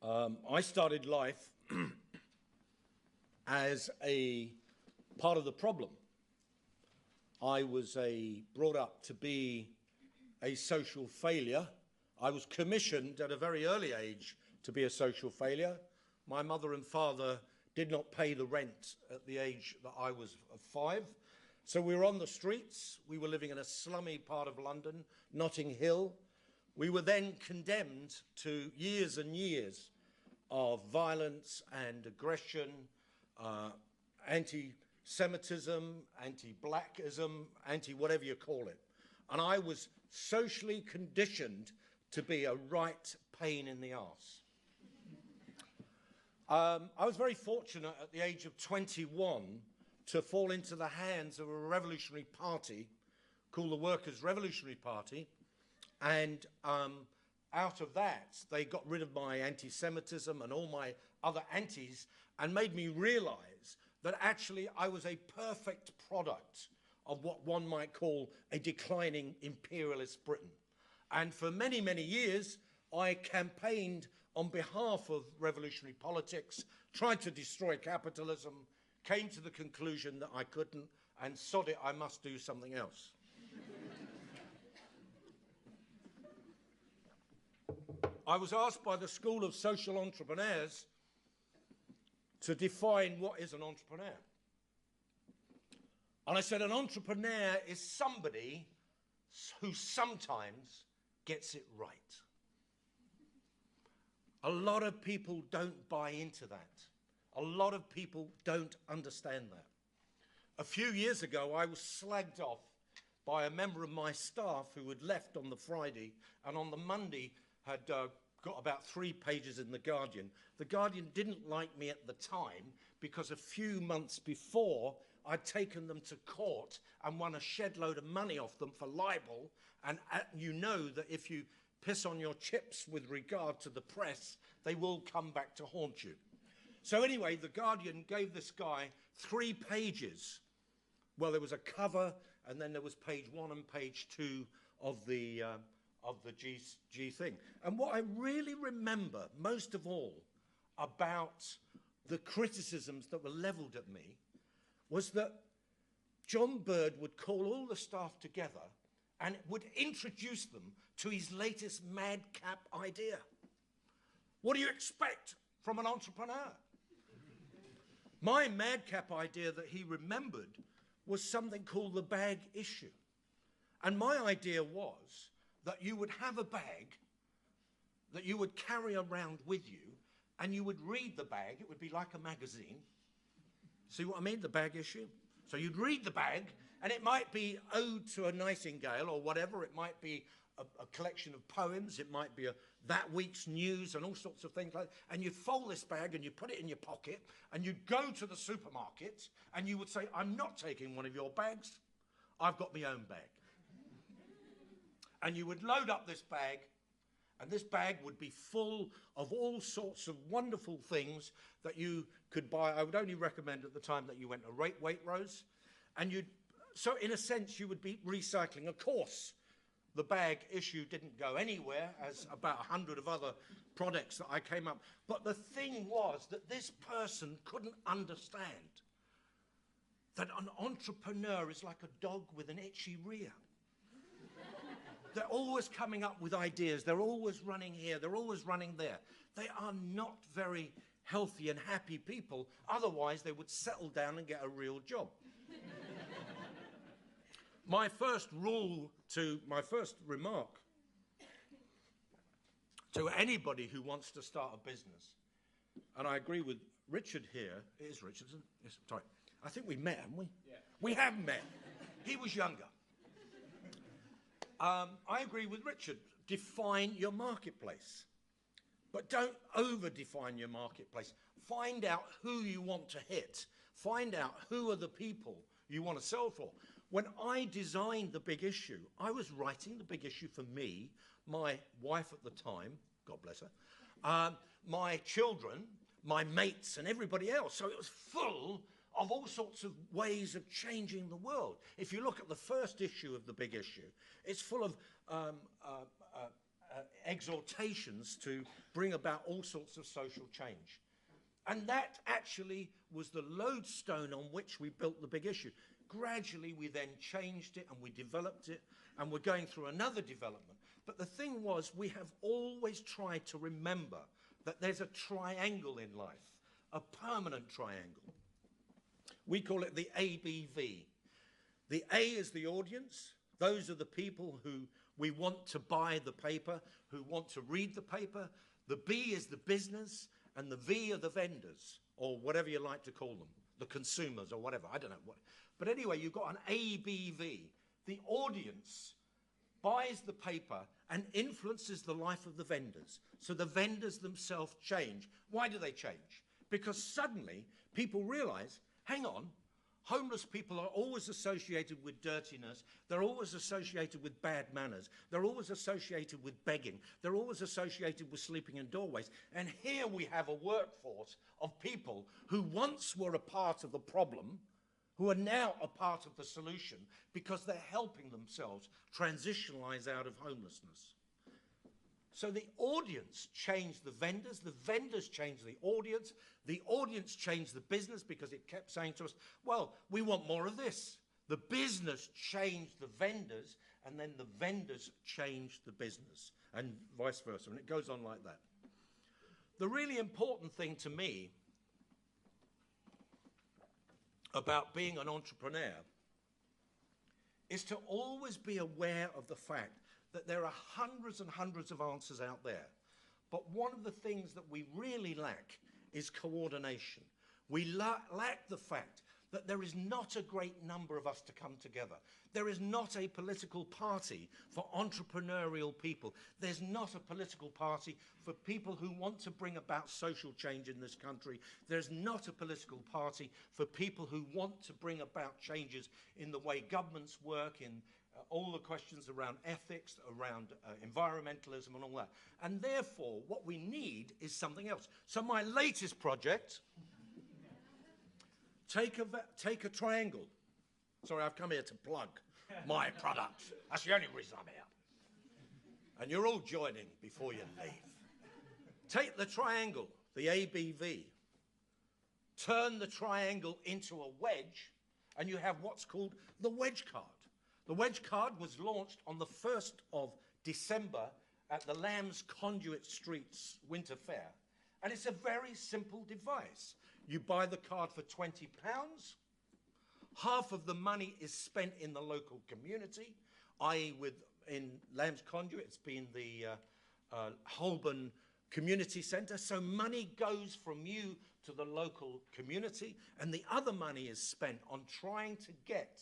I started life as a part of the problem. I was brought up to be a social failure. I was commissioned at a very early age to be a social failure. My mother and father did not pay the rent at the age that I was 5. So we were on the streets. We were living in a slummy part of London, Notting Hill. We were then condemned to years and years of violence and aggression, anti-Semitism, anti-blackism, anti-whatever you call it. And I was socially conditioned to be a right pain in the arse. I was very fortunate at the age of 21 to fall into the hands of a revolutionary party called the Workers' Revolutionary Party. And out of that, they got rid of my anti-Semitism and all my other antis and made me realize that actually I was a perfect product of what one might call a declining imperialist Britain. And for many, many years, I campaigned on behalf of revolutionary politics, tried to destroy capitalism, came to the conclusion that I couldn't, and sod it, I must do something else. I was asked by the School of Social Entrepreneurs to define what is an entrepreneur. And I said an entrepreneur is somebody who sometimes gets it right. A lot of people don't buy into that. A lot of people don't understand that. A few years ago, I was slagged off by a member of my staff who had left on the Friday and on the Monday had got about 3 pages in The Guardian. The Guardian didn't like me at the time because a few months before I'd taken them to court and won a shed load of money off them for libel. And you know that if you piss on your chips with regard to the press, they will come back to haunt you. So anyway, The Guardian gave this guy 3 pages. Well, there was a cover, and then there was page 1 and page 2 of the G thing. And what I really remember most of all about the criticisms that were leveled at me was that John Bird would call all the staff together and would introduce them to his latest madcap idea. What do you expect from an entrepreneur? My madcap idea that he remembered was something called the bag issue. And my idea was that you would have a bag that you would carry around with you, and you would read the bag. It would be like a magazine. See what I mean, the bag issue? So you'd read the bag, and it might be Ode to a Nightingale or whatever. It might be a collection of poems. It might be that week's news and all sorts of things like that. And you'd fold this bag and you put it in your pocket, and you'd go to the supermarket, and you would say, I'm not taking one of your bags. I've got my own bag. And you would load up this bag, and this bag would be full of all sorts of wonderful things that you could buy. I would only recommend at the time that you went to Waitrose. And so in a sense, you would be recycling. Of course, the bag issue didn't go anywhere, as about 100 of other products that I came up. But the thing was that this person couldn't understand that an entrepreneur is like a dog with an itchy rear. They're always coming up with ideas. They're always running here. They're always running there. They are not very healthy and happy people. Otherwise, they would settle down and get a real job. My first remark to anybody who wants to start a business, and I agree with Richard here. It is Richard, isn't it? Yes, sorry. I think we met, haven't we? Yeah. We have met. He was younger. I agree with Richard. Define your marketplace. But don't over-define your marketplace. Find out who you want to hit. Find out who are the people you want to sell for. When I designed The Big Issue, I was writing The Big Issue for me, my wife at the time, God bless her, my children, my mates, and everybody else. So it was full of all sorts of ways of changing the world. If you look at the first issue of The Big Issue, it's full of exhortations to bring about all sorts of social change. And that actually was the lodestone on which we built the big issue. Gradually, we then changed it and we developed it, and we're going through another development. But the thing was, we have always tried to remember that there's a triangle in life, a permanent triangle. We call it the ABV. The A is the audience. Those are the people who we want to buy the paper, who want to read the paper. The B is the business, and the V are the vendors, or whatever you like to call them, the consumers or whatever, I don't know what. But anyway, you've got an ABV. The audience buys the paper and influences the life of the vendors. So the vendors themselves change. Why do they change? Because suddenly people realize, hang on, homeless people are always associated with dirtiness. They're always associated with bad manners. They're always associated with begging. They're always associated with sleeping in doorways. And here we have a workforce of people who once were a part of the problem, who are now a part of the solution because they're helping themselves transitionalize out of homelessness. So the audience changed the vendors changed the audience changed the business because it kept saying to us, well, we want more of this. The business changed the vendors, and then the vendors changed the business, and vice versa, and it goes on like that. The really important thing to me about being an entrepreneur is to always be aware of the fact that there are hundreds and hundreds of answers out there. But one of the things that we really lack is coordination. We lack the fact that there is not a great number of us to come together. There is not a political party for entrepreneurial people. There's not a political party for people who want to bring about social change in this country. There's not a political party for people who want to bring about changes in the way governments work, in all the questions around ethics, around environmentalism and all that. And therefore, what we need is something else. So my latest project, take a triangle. Sorry, I've come here to plug my product. That's the only reason I'm here. And you're all joining before you leave. Take the triangle, the ABV, turn the triangle into a wedge, and you have what's called the Wedge Card. The Wedge Card was launched on the 1st of December at the Lamb's Conduit Streets Winter Fair. And it's a very simple device. You buy the card for £20. Half of the money is spent in the local community, i.e. in Lamb's Conduit, it's been the Holborn Community Centre. So money goes from you to the local community, and the other money is spent on trying to get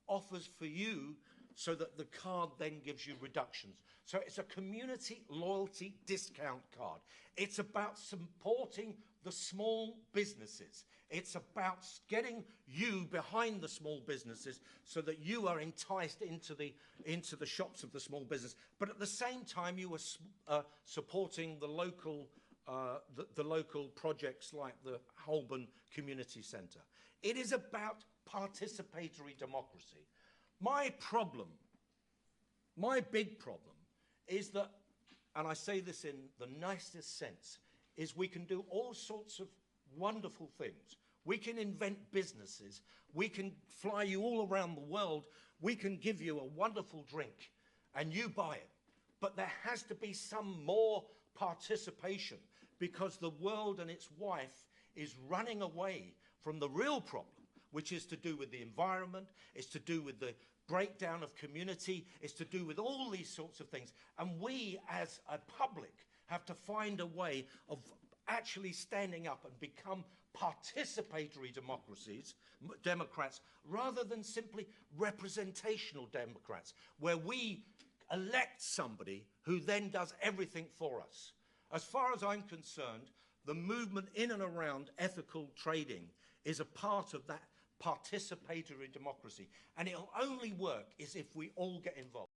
offers for you so that the card then gives you reductions. So it's a community loyalty discount card. It's about supporting the small businesses. It's about getting you behind the small businesses so that you are enticed into the shops of the small business. But at the same time, you are supporting the local projects like the Holborn Community Centre. It is about participatory democracy. My big problem is that, and I say this in the nicest sense, is we can do all sorts of wonderful things. We can invent businesses. We can fly you all around the world. We can give you a wonderful drink and you buy it. But there has to be some more participation because the world and its wife is running away from the real problem, which is to do with the environment, it's to do with the breakdown of community, it's to do with all these sorts of things. And we as a public have to find a way of actually standing up and become participatory Democrats, rather than simply representational Democrats, where we elect somebody who then does everything for us. As far as I'm concerned, the movement in and around ethical trading is a part of that participatory democracy. And it'll only work is if we all get involved.